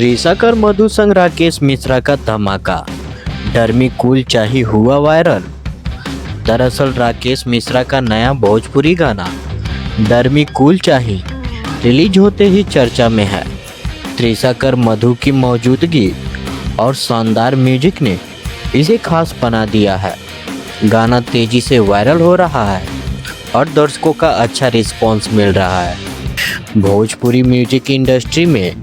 त्रिशाकर मधु संग राकेश मिश्रा का धमाका, डर्मी कूल चाही हुआ वायरल। दरअसल राकेश मिश्रा का नया भोजपुरी गाना डर्मी कूल चाही रिलीज होते ही चर्चा में है। त्रिशाकर मधु की मौजूदगी और शानदार म्यूजिक ने इसे खास बना दिया है। गाना तेजी से वायरल हो रहा है और दर्शकों का अच्छा रिस्पॉन्स मिल रहा है। भोजपुरी म्यूजिक इंडस्ट्री में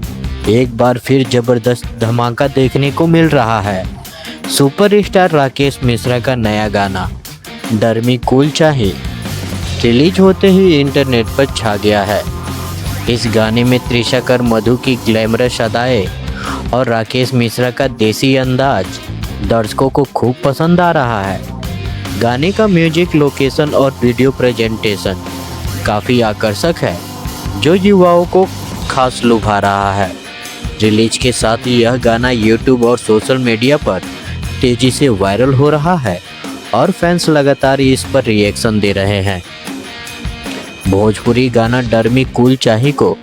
एक बार फिर जबरदस्त धमाका देखने को मिल रहा है। सुपरस्टार राकेश मिश्रा का नया गाना डर्मी कूल चाही रिलीज होते ही इंटरनेट पर छा गया है। इस गाने में त्रिशाकर मधु की ग्लैमरस अदाएं और राकेश मिश्रा का देसी अंदाज दर्शकों को खूब पसंद आ रहा है। गाने का म्यूजिक, लोकेशन और वीडियो प्रेजेंटेशन काफ़ी आकर्षक है, जो युवाओं को खास लुभा रहा है। रिलीज के साथ ही यह गाना यूट्यूब और सोशल मीडिया पर तेज़ी से वायरल हो रहा है और फैंस लगातार इस पर रिएक्शन दे रहे हैं। भोजपुरी गाना डर्मी कूल चाही को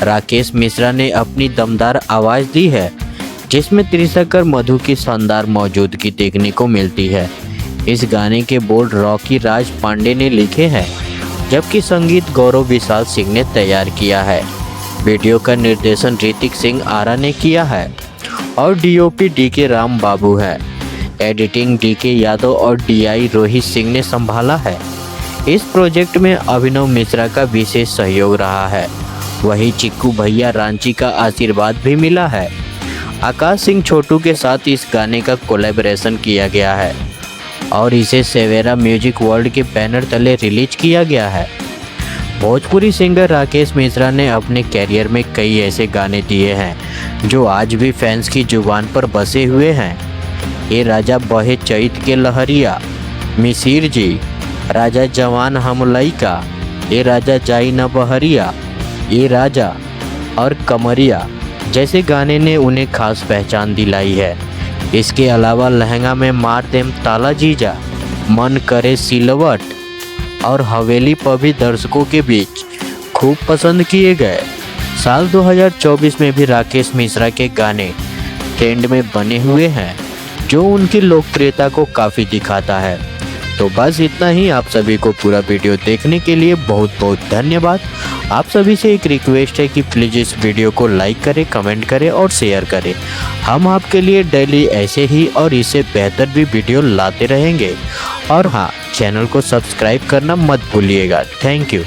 राकेश मिश्रा ने अपनी दमदार आवाज़ दी है, जिसमें त्रिशाकर मधु की शानदार मौजूदगी देखने को मिलती है। इस गाने के बोल रॉकी राज पांडे ने लिखे हैं, जबकि संगीत गौरव विशाल सिंह ने तैयार किया है। वीडियो का निर्देशन ऋतिक सिंह आरा ने किया है और डीओपी डीके राम बाबू है। एडिटिंग डीके यादव और डीआई रोहित सिंह ने संभाला है। इस प्रोजेक्ट में अभिनव मिश्रा का विशेष सहयोग रहा है। वहीं चिक्कू भैया रांची का आशीर्वाद भी मिला है। आकाश सिंह छोटू के साथ इस गाने का कोलैबोरेशन किया गया है और इसे सेवेरा म्यूजिक वर्ल्ड के बैनर तले रिलीज किया गया है। भोजपुरी सिंगर राकेश मिश्रा ने अपने कैरियर में कई ऐसे गाने दिए हैं जो आज भी फैंस की जुबान पर बसे हुए हैं। ये राजा बहे चैत के लहरिया, मिसिर जी, राजा जवान हम लइका, ये राजा जाई न बहरिया, ये राजा और कमरिया जैसे गाने ने उन्हें खास पहचान दिलाई है। इसके अलावा लहंगा में मार देम ताला जीजा, मन करे सिलवट और हवेली पर भी दर्शकों के बीच खूब पसंद किए गए। साल 2024 में भी राकेश मिश्रा के गाने ट्रेंड में बने हुए हैं, जो उनकी लोकप्रियता को काफ़ी दिखाता है। तो बस इतना ही। आप सभी को पूरा वीडियो देखने के लिए बहुत बहुत धन्यवाद। आप सभी से एक रिक्वेस्ट है कि प्लीज़ इस वीडियो को लाइक करें, कमेंट करें और शेयर करें। हम आपके लिए डेली ऐसे ही और इससे बेहतर भी वीडियो लाते रहेंगे। और हाँ, चैनल को सब्सक्राइब करना मत भूलिएगा। Thank you.